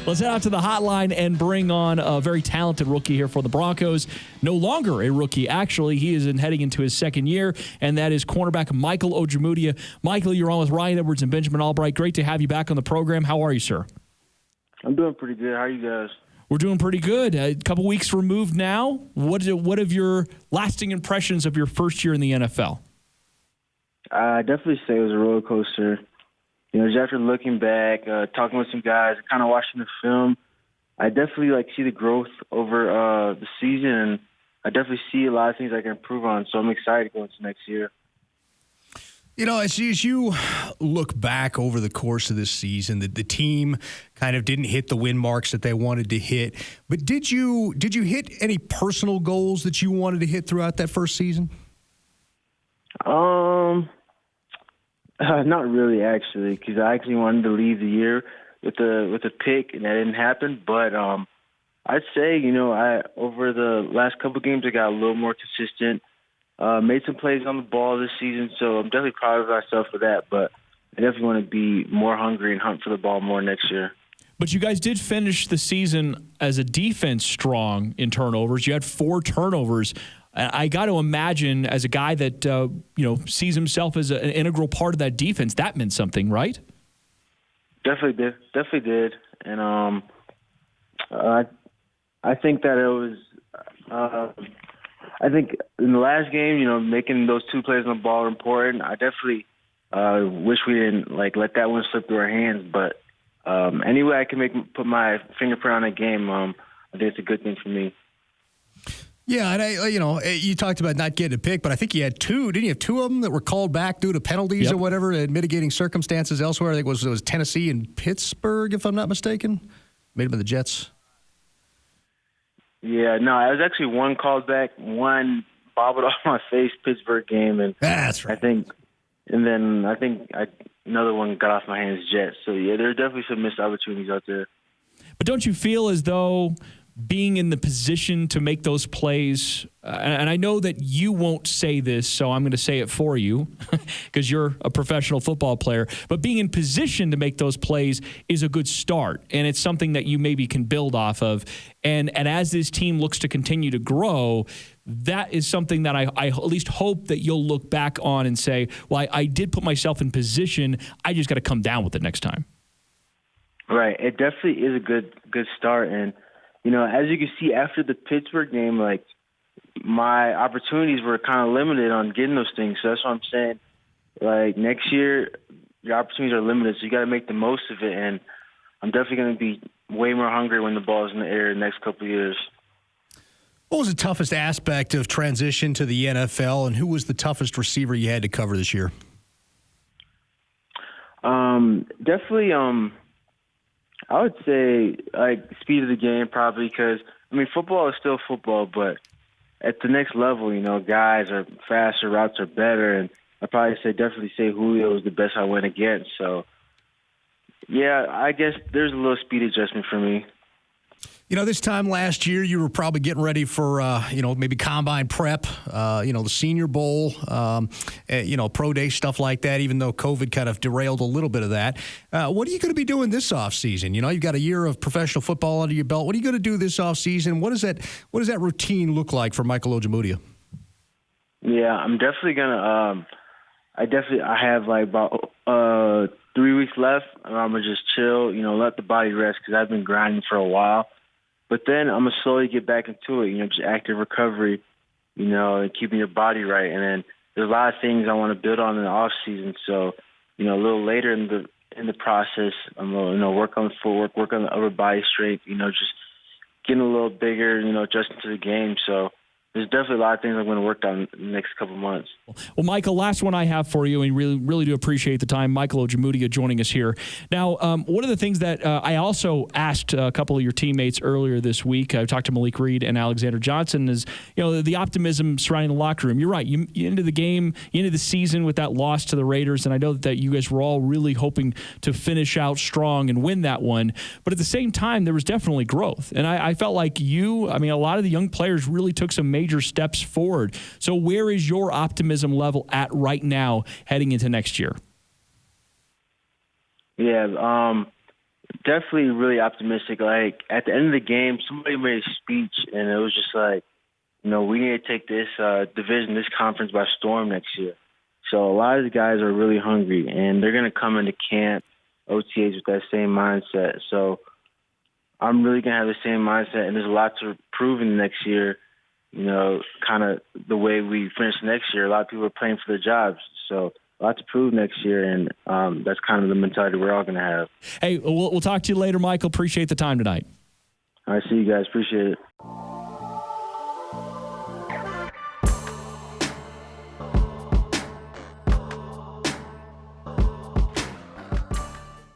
Let's head out to the hotline and bring on a very talented rookie here for the Broncos. No longer a rookie, actually. He is heading into his second year, and that is cornerback Michael Ojemudia. Michael, you're on with Ryan Edwards and Benjamin Allbright. Great to have you back on the program. How are you, sir? I'm doing pretty good. How are you guys? We're doing pretty good. A couple weeks removed now. What have your lasting impressions of your first year in the NFL? I definitely say it was a roller coaster. Just after looking back, talking with some guys, kind of watching the film, I definitely see the growth over the season, and I definitely see a lot of things I can improve on. So I'm excited going into next year. As you look back over the course of this season, the team kind of didn't hit the win marks that they wanted to hit. But did you hit any personal goals that you wanted to hit throughout that first season? Not really, actually, because I actually wanted to leave the year with a pick, and that didn't happen. But I'd say, over the last couple of games, I got a little more consistent. Made some plays on the ball this season, so I'm definitely proud of myself for that. But I definitely want to be more hungry and hunt for the ball more next year. But you guys did finish the season as a defense strong in turnovers. You had 4 turnovers. I got to imagine, as a guy that sees himself as an integral part of that defense, that meant something, right? Definitely did. And I think that it was. I think in the last game, making those 2 plays on the ball are important. I definitely wish we didn't let that one slip through our hands. But anyway, I can put my fingerprint on that game. I think it's a good thing for me. Yeah, and you talked about not getting a pick, but I think you had 2. Didn't you have 2 of them that were called back due to penalties or whatever, and mitigating circumstances elsewhere? I think it was Tennessee and Pittsburgh, if I'm not mistaken. Made them in the Jets. Yeah, no, I was actually 1 called back, 1 bobbled off my face, Pittsburgh game, and that's right. I think another one got off my hands, Jets. So yeah, there are definitely some missed opportunities out there. But don't you feel as though being in the position to make those plays, and I know that you won't say this, so I'm going to say it for you because you're a professional football player, but being in position to make those plays is a good start, and it's something that you maybe can build off of. And as this team looks to continue to grow, that is something that I at least hope that you'll look back on and say, well, I did put myself in position. I just got to come down with it next time. Right. It definitely is a good start. And, as you can see after the Pittsburgh game, my opportunities were kind of limited on getting those things. So that's what I'm saying. Next year, your opportunities are limited, so you got to make the most of it. And I'm definitely going to be way more hungry when the ball is in the air the next couple of years. What was the toughest aspect of transition to the NFL, and who was the toughest receiver you had to cover this year? Definitely, I would say speed of the game probably, because football is still football, but at the next level, guys are faster, routes are better, and I'd probably definitely say Julio was the best I went against. So yeah, I guess there's a little speed adjustment for me. This time last year, you were probably getting ready for, maybe combine prep, the Senior Bowl, pro day, stuff like that, even though COVID kind of derailed a little bit of that. What are you going to be doing this offseason? You've got a year of professional football under your belt. What are you going to do this offseason? What does that routine look like for Michael Ojemudia? Yeah, I'm definitely going to I have about 3 weeks left, and I'm going to just chill, let the body rest, because I've been grinding for a while. But then I'm going to slowly get back into it, just active recovery, and keeping your body right. And then there's a lot of things I want to build on in the off season. So, a little later in the process, I'm going to work on the footwork, work on the upper body strength, just getting a little bigger, adjusting to the game. So there's definitely a lot of things I'm going to work on in the next couple of months. Well, Michael, last one I have for you, and really, really do appreciate the time. Michael Ojemudia joining us here. Now, one of the things that I also asked a couple of your teammates earlier this week, I talked to Malik Reed and Alexander Johnson, is the optimism surrounding the locker room. You're right. You ended the game, you ended the season with that loss to the Raiders, and I know that you guys were all really hoping to finish out strong and win that one. But at the same time, there was definitely growth, and I felt like a lot of the young players really took some major steps forward. So where is your optimism level at right now heading into next year? Yeah, definitely really optimistic. Like, at the end of the game, somebody made a speech, and it was just like, we need to take this division, this conference by storm next year. So a lot of the guys are really hungry, and they're going to come into camp, OTAs, with that same mindset. So I'm really going to have the same mindset, and there's a lot to prove in the next year, kind of the way we finish next year. A lot of people are playing for their jobs. So a lot to prove next year, and that's kind of the mentality we're all going to have. Hey, we'll talk to you later, Michael. Appreciate the time tonight. All right, see you guys. Appreciate it.